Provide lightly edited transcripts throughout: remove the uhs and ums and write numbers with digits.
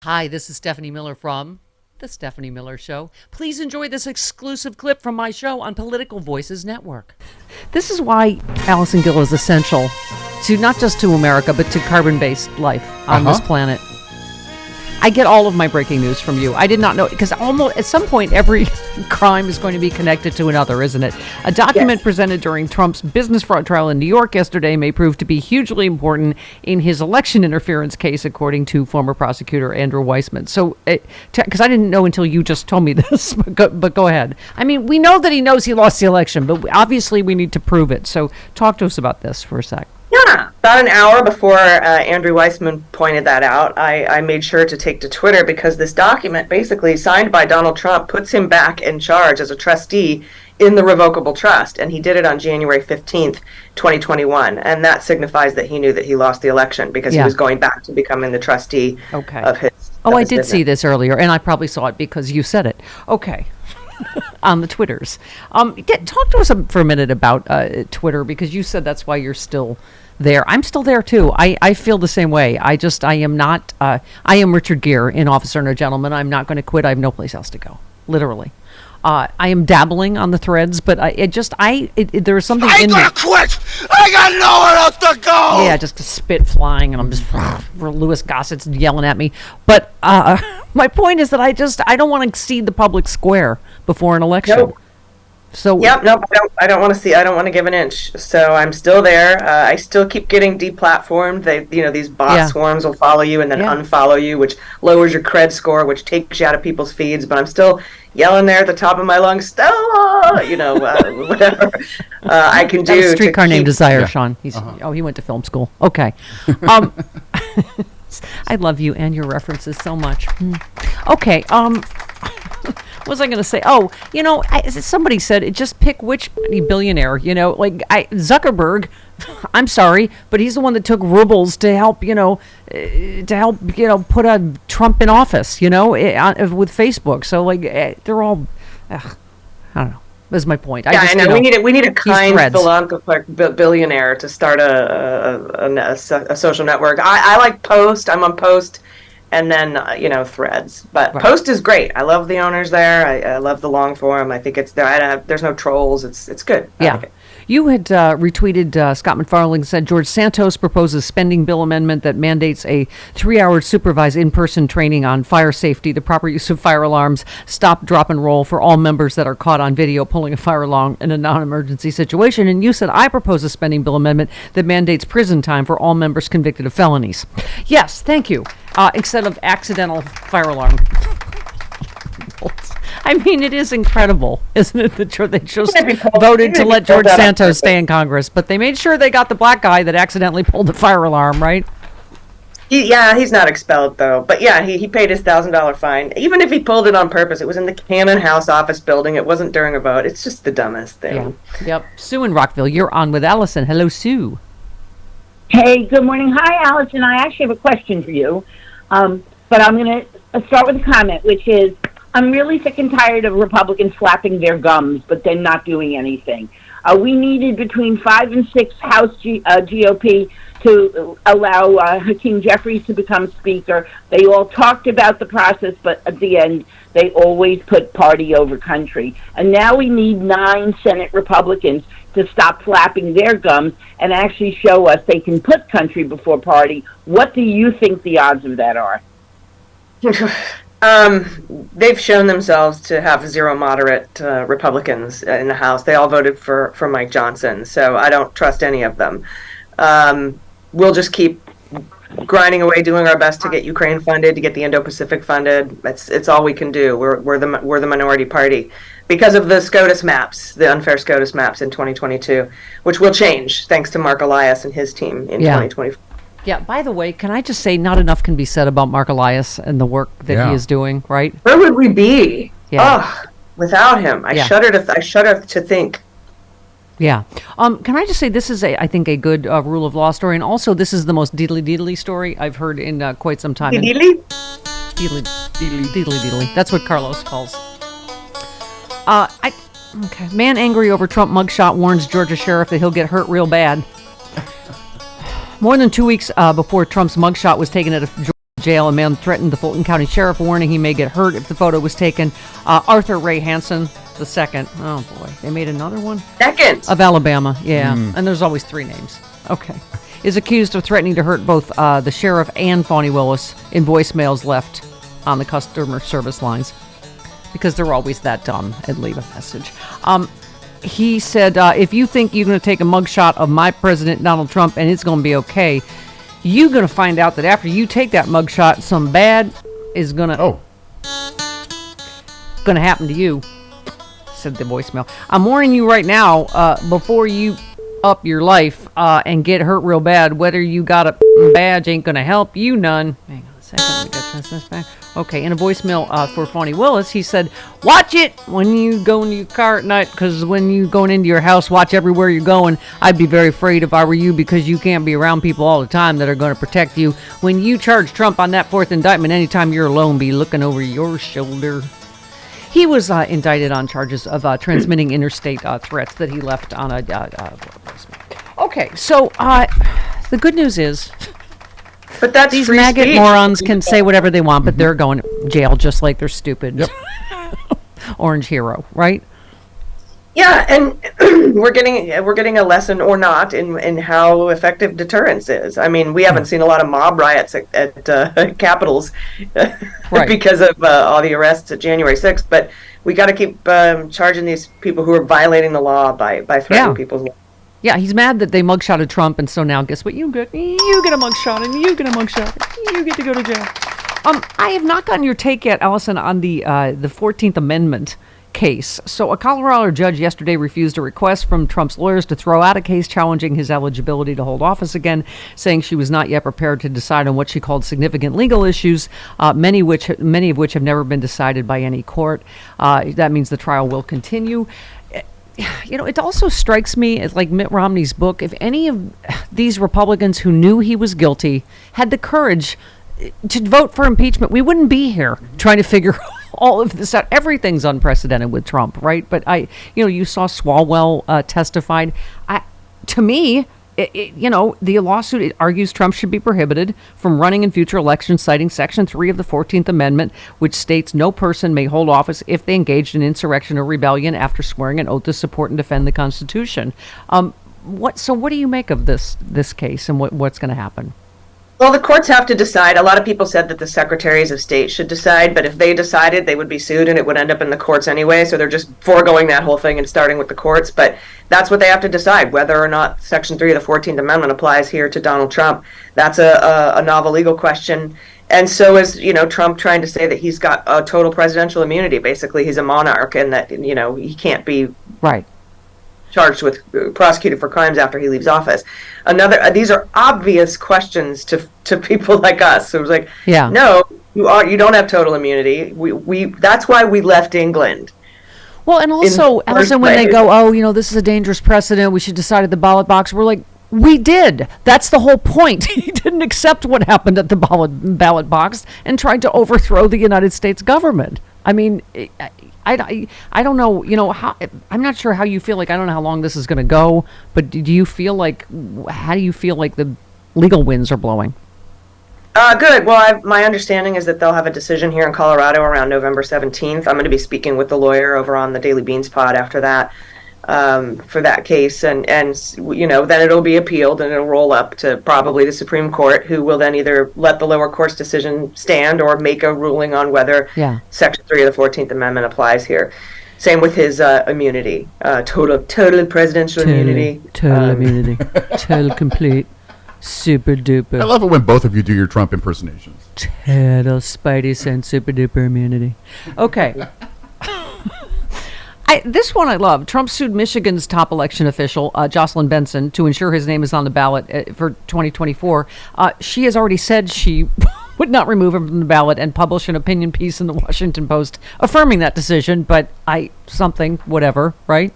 Hi, this is Stephanie Miller from The Stephanie Miller Show. Please enjoy this exclusive clip from my show on Political Voices Network. This is why Allison Gill is essential to not just to America, but to carbon-based life on this planet. I get all of my breaking news from you. I did not know, because almost at some point every crime is going to be connected to another, isn't it? A document presented during Trump's business fraud trial in New York yesterday may prove to be hugely important in his election interference case, according to former prosecutor Andrew Weissmann. So, because I didn't know until you just told me this, but go ahead. I mean, we know that he knows he lost the election, but obviously we need to prove it. So talk to us about this for a sec. Yeah, about an hour before Andrew Weissmann pointed that out, I made sure to take to Twitter because this document, basically signed by Donald Trump, puts him back in charge as a trustee in the revocable trust. And he did it on January 15th, 2021. And that signifies that he knew that he lost the election because he was going back to becoming the trustee of his I did see this earlier, and I probably saw it because you said it. Okay. On the Twitters. Talk to us for a minute about Twitter, because you said that's why you're still there. I'm still there too. I feel the same way. I am not, I am Richard Gere in Officer and a Gentleman. I'm not going to quit. I have no place else to go. Literally. I am dabbling on the threads, but there's something in me. I gotta quit! I got nowhere else to go! Yeah, just a spit flying, and I'm just, Louis Gossett's yelling at me. But my point is that I don't want to exceed the public square before an election. Nope. So I don't want to give an inch. So I'm still there. I still keep getting deplatformed. These bot swarms will follow you and then unfollow you, which lowers your cred score, which takes you out of people's feeds. But I'm still yelling there at the top of my lungs, Stella, whatever I can do. That Streetcar Named Desire, Sean. He went to film school. Okay. I love you and your references so much. Okay. What was I going to say? Somebody said, just pick which billionaire, Zuckerberg. I'm sorry, but he's the one that took rubles to help, put a Trump in office, with Facebook. So they're all, I don't know. That's my point. I know. We need a kind philanthropic billionaire to start a social network. I like Post. I'm on Post. And then, Threads. But Post is great. I love the owners there. I love the long form. I think it's there. There's no trolls. It's good. I like it. You had retweeted, Scott McFarlane said, George Santos proposes spending bill amendment that mandates a 3-hour supervised in-person training on fire safety, the proper use of fire alarms, stop, drop, and roll for all members that are caught on video pulling a fire alarm in a non-emergency situation. And you said, I propose a spending bill amendment that mandates prison time for all members convicted of felonies. Yes, thank you. Instead of accidental fire alarm. I mean, it is incredible, isn't it, that they just voted to let George Santos stay in Congress, but they made sure they got the black guy that accidentally pulled the fire alarm, right? He's not expelled, though. But yeah, he paid his $1,000 fine. Even if he pulled it on purpose, it was in the Cannon House office building. It wasn't during a vote. It's just the dumbest thing. Yeah. Yep. Sue in Rockville, you're on with Allison. Hello, Sue. Hey, good morning. Hi, Allison. I actually have a question for you. But I'm going to start with a comment, which is, I'm really sick and tired of Republicans flapping their gums, but then not doing anything. We needed between 5 and 6 House GOP to allow Hakeem Jeffries to become Speaker. They all talked about the process, but at the end, they always put party over country. And now we need 9 Senate Republicans to stop flapping their gums and actually show us they can put country before party. What do you think the odds of that are? They've shown themselves to have zero moderate Republicans in the House. They all voted for Mike Johnson, so I don't trust any of them. We'll just keep grinding away, doing our best to get Ukraine funded, to get the Indo-Pacific funded. It's all we can do. We're the minority party because of the SCOTUS maps, the unfair SCOTUS maps in 2022, which will change thanks to Mark Elias and his team in 2024. Yeah, by the way, can I just say not enough can be said about Mark Elias and the work that he is doing, right? Where would we be without him? I shudder to think. Yeah. Can I just say this is, I think, a good rule of law story. And also, this is the most diddly-diddly story I've heard in quite some time. Diddly? Diddly-diddly. That's what Carlos calls. Okay. Man angry over Trump mugshot warns Georgia sheriff that he'll get hurt real bad. More than 2 weeks before Trump's mugshot was taken at a Georgia jail. A man threatened the Fulton County Sheriff, warning he may get hurt if the photo was taken. Arthur Ray Hansen the second. Oh, boy. They made another one? Second. Of Alabama, yeah. And there's always 3 names. Okay. Is accused of threatening to hurt both the sheriff and Fani Willis in voicemails left on the customer service lines, because they're always that dumb and leave a message. He said, if you think you're going to take a mugshot of my president, Donald Trump, and it's going to be okay, you're going to find out that after you take that mugshot, some bad is going to happen to you, said the voicemail. I'm warning you right now, before you up your life and get hurt real bad, whether you got a badge ain't going to help you none. Hang on a second, we got this back. Okay, in a voicemail for Fani Willis, he said, watch it when you go in your car at night, because when you going into your house, watch everywhere you're going. I'd be very afraid if I were you, because you can't be around people all the time that are going to protect you. When you charge Trump on that 4th indictment, anytime you're alone, be looking over your shoulder. He was indicted on charges of transmitting interstate threats that he left on a voicemail. Okay, so the good news is, but that's these free maggot speech. morons can say whatever they want, but they're going to jail just like they're stupid. Yep. Orange hero, right? Yeah, and we're getting a lesson or not in how effective deterrence is. I mean, we haven't seen a lot of mob riots at capitals Right. because of all the arrests at January 6th, but we got to keep charging these people who are violating the law by threatening people's lives. Yeah, he's mad that they mugshotted Trump, and so now guess what? You get a mugshot, and you get a mugshot, and you get to go to jail. I have not gotten your take yet, Allison, on the 14th Amendment case. So a Colorado judge yesterday refused a request from Trump's lawyers to throw out a case challenging his eligibility to hold office again, saying she was not yet prepared to decide on what she called significant legal issues, many of which have never been decided by any court. That means the trial will continue. You know, it also strikes me as like Mitt Romney's book. If any of these Republicans who knew he was guilty had the courage to vote for impeachment, we wouldn't be here trying to figure all of this out. Everything's unprecedented with Trump, right? But you saw Swalwell testified. To me, the lawsuit, it argues Trump should be prohibited from running in future elections, citing Section 3 of the 14th Amendment, which states no person may hold office if they engaged in insurrection or rebellion after swearing an oath to support and defend the Constitution. What do you make of this case, and what's going to happen? Well, the courts have to decide. A lot of people said that the secretaries of state should decide, but if they decided, they would be sued and it would end up in the courts anyway. So they're just foregoing that whole thing and starting with the courts. But that's what they have to decide, whether or not Section 3 of the 14th Amendment applies here to Donald Trump. That's a novel legal question. And so is, Trump trying to say that he's got a total presidential immunity. Basically, he's a monarch and that, he can't be right charged with prosecuted for crimes after he leaves office. These are obvious questions to people like us. So it was like, no, you don't have total immunity. We that's why we left England. Well, and also, Allison, when they go, this is a dangerous precedent, we should decide at the ballot box. We're like, we did. That's the whole point. He didn't accept what happened at the ballot box and tried to overthrow the United States government. I mean, I don't know, how, I'm not sure how you feel like, I don't know how long this is going to go, but how do you feel like the legal winds are blowing? Good. Well, my understanding is that they'll have a decision here in Colorado around November 17th. I'm going to be speaking with the lawyer over on the Daily Beans pod after that for that case. And then it'll be appealed and it'll roll up to probably the Supreme Court, who will then either let the lower court's decision stand or make a ruling on whether Section 3 of the 14th Amendment applies here. Same with his immunity, total presidential immunity. Total immunity. Total complete. Super duper. I love it when both of you do your Trump impersonations. Total Spidey sense, super duper immunity. Okay. This one I love. Trump sued Michigan's top election official, Jocelyn Benson, to ensure his name is on the ballot for 2024. She has already said she would not remove him from the ballot and publish an opinion piece in the Washington Post affirming that decision, but whatever, right?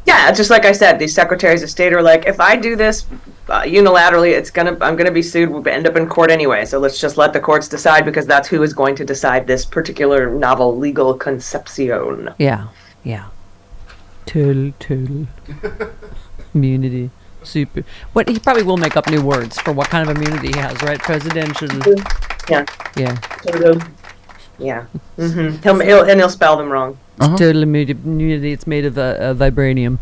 Yeah, just like I said, these secretaries of state are like, if I do this unilaterally, I'm gonna be sued. We'll end up in court anyway. So let's just let the courts decide, because that's who is going to decide this particular novel legal concepcion. Yeah. Total immunity. Super. What he probably will make up new words for what kind of immunity he has, right? Presidential. Yeah. Yeah. Yeah. Mm-hmm. He'll spell them wrong. Total immunity. It's made of vibranium.